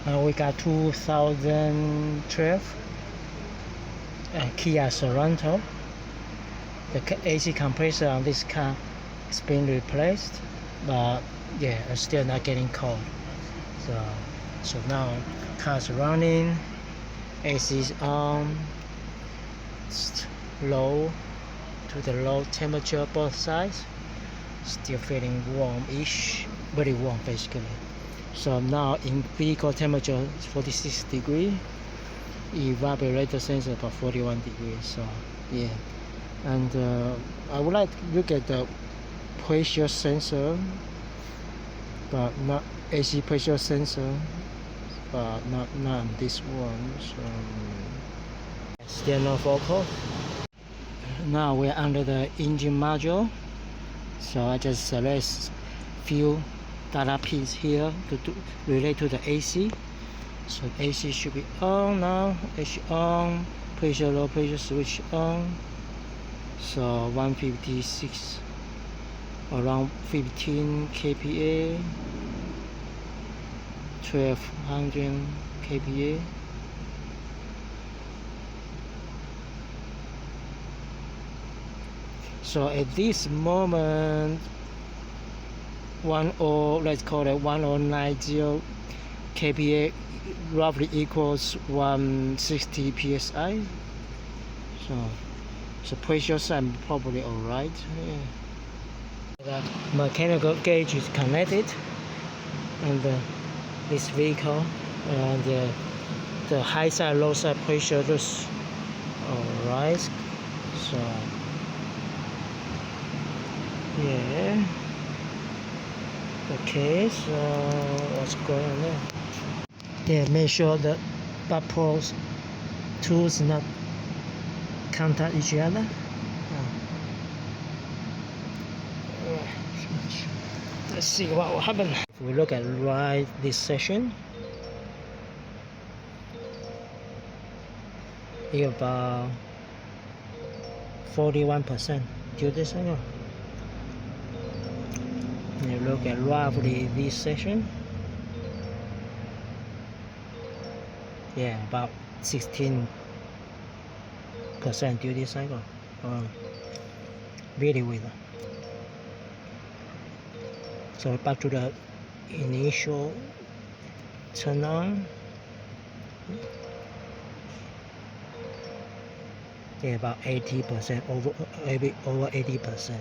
We got 2012 Kia Sorento. The AC compressor on this car has been replaced, but yeah, it's still not getting cold. So now car's running, AC is on, it's low to the low temperature both sides, still feeling warm-ish, very warm basically. So now in vehicle temperature is 46 degrees, evaporator sensor about 41 degrees. So yeah, and I would like to look at the pressure sensor, but not AC pressure sensor, but not this one. So still no focus. Now we're under the engine module, so I just select few data pins here to relate to the AC. So AC should be on now. AC on, pressure low pressure switch on. So 156, around 15 kPa, 1200 kPa. So at this moment, let's call it 1090 kPa roughly equals 160 psi. So pressure side probably alright. Yeah. The mechanical gauge is connected, and this vehicle, and the high side, low side pressure looks alright. So yeah. Okay, so what's going on there? Yeah, make sure the butt tools not contact each other. Let's see what will happen. If we look at right this section, here about 41% to this angle. You look at roughly this section, yeah, about 16% duty cycle. Really with. So back to the initial turn on. Yeah, about 80%, over 80%.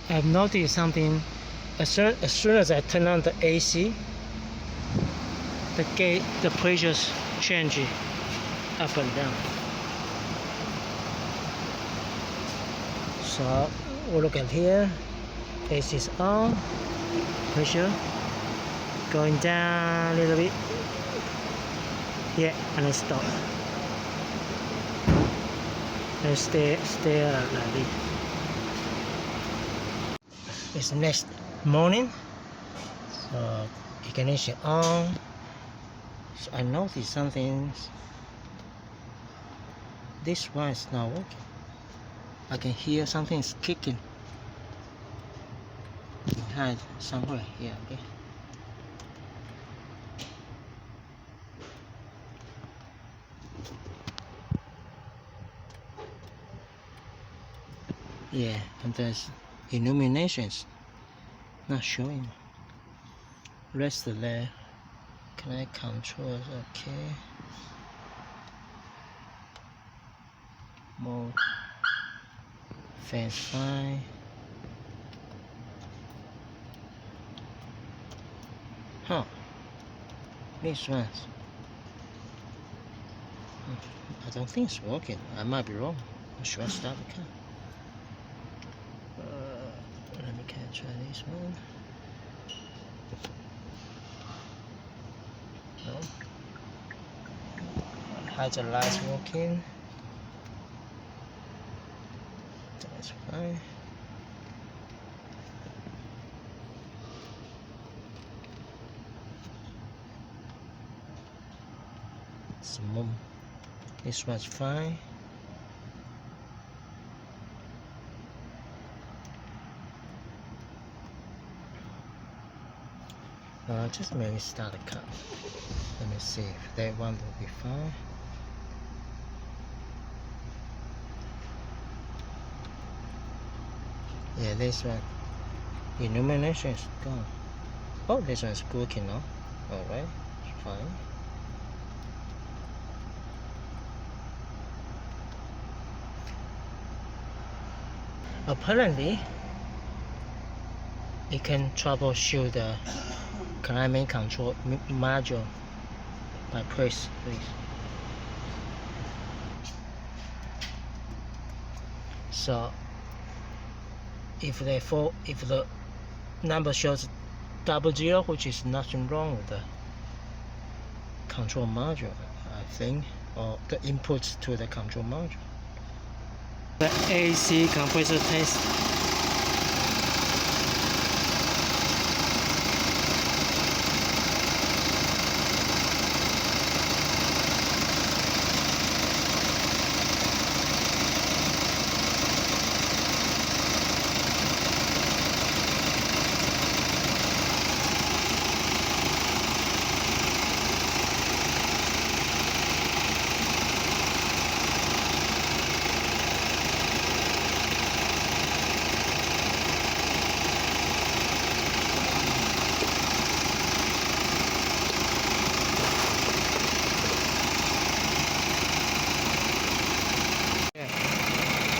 I've noticed something. As soon as I turn on the AC, the pressures change up and down. So we'll look at here. AC is on, pressure going down a little bit. Yeah, and then stop. And stay like this. It's next morning, so ignition on. So I noticed something. This one is not working. I can hear something is kicking behind somewhere here. Okay. Yeah, and there's illuminations not showing. Rest there. Can I control? Okay. Mode. Fans fine. Huh. This one's. I don't think it's working. I might be wrong. Should I start the car? Let me try this one. No. How's the lights working? That's fine. This one's fine. Just maybe start the car. Let me see if that one will be fine. Yeah, this one. Illumination is gone. Oh, this one is working now. Alright, it's fine. Apparently, it can troubleshoot the climate control module by press, please. So, if the number shows 00, which is nothing wrong with the control module, I think, or the inputs to the control module. The AC compressor test.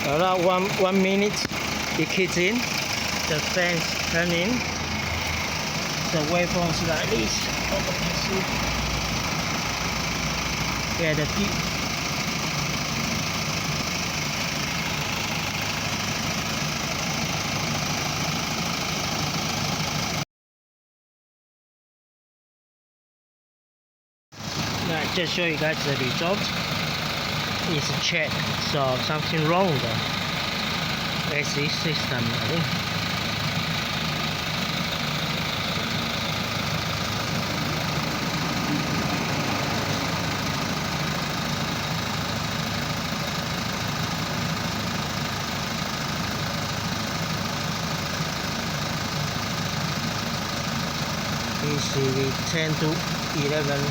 Around 1 minute, it kicks in, the fans turning, the waveforms like this. Yeah, the peak. Now, just show you guys the result. It's a check, so something wrong with the AC system, I think. ECV 10 to 11.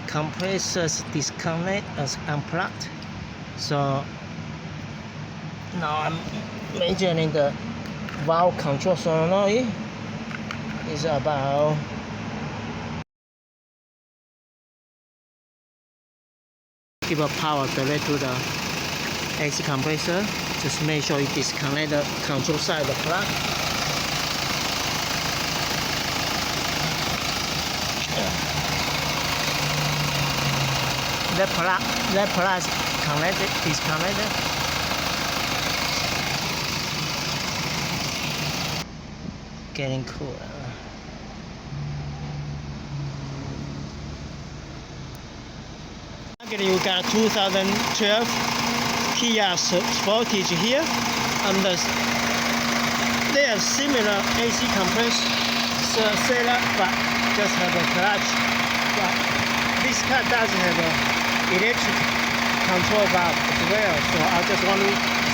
Compressors disconnect as unplugged, so now I'm measuring the valve control solenoid is about give a power direct to the AC compressor. Just make sure you disconnect the control side of the plug. That plug is connected, disconnected. Getting cooler. You got 2012 Kia Sorento here, and they are similar AC compressor setup, but just have a clutch. But this car does have a electric control valve as well, so I just want to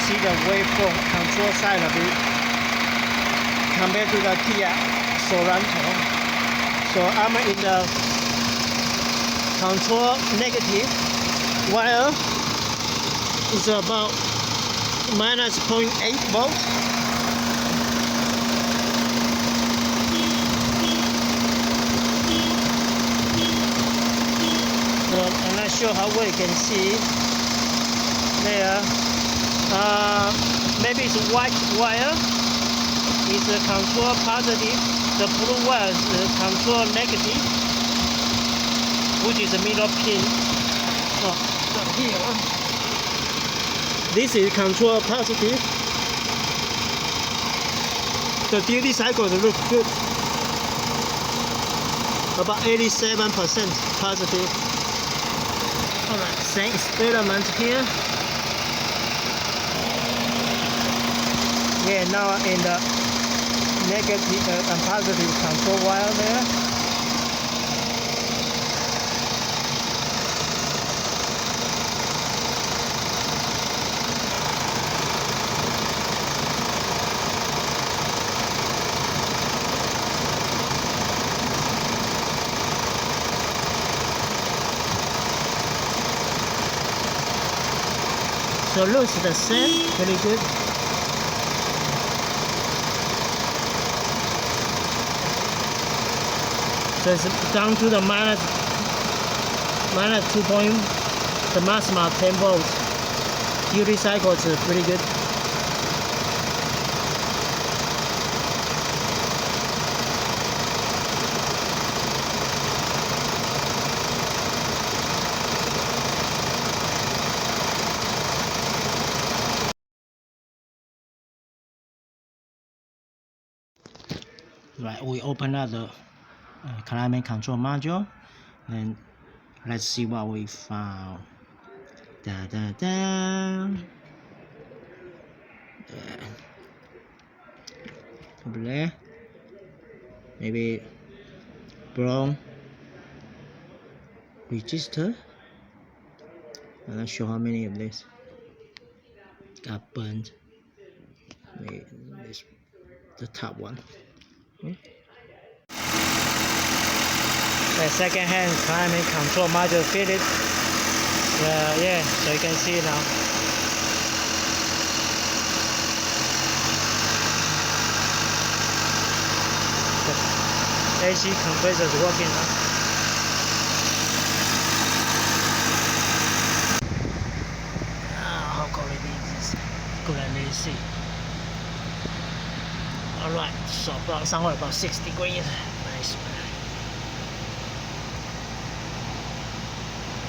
see the waveform control side of it compared to the Kia Sorento. So I'm in the control negative, while it's about minus 0.8 volts. So I'm not sure how well you can see there. Maybe it's a white wire is the control positive, the blue wire is the control negative, which is the middle pin. So here, this is control positive. The duty cycle looks good, about 87% positive. Alright, same experiment here. Yeah, now in the negative and positive control wire there. So looks the same, pretty good. So it's down to the minus 2 point, the maximum 10 volts. Duty cycle is pretty good. Right, we open up the climate control module, and let's see what we found. Da da da. Over there, maybe brown register. I'm not sure how many of this got burned. Maybe this, the top one. The second hand climate control module fitted. Yeah, so you can see now. The AC compressor is working now. How cold it is. Good at AC. Alright, so somewhere about 6 degrees. Nice.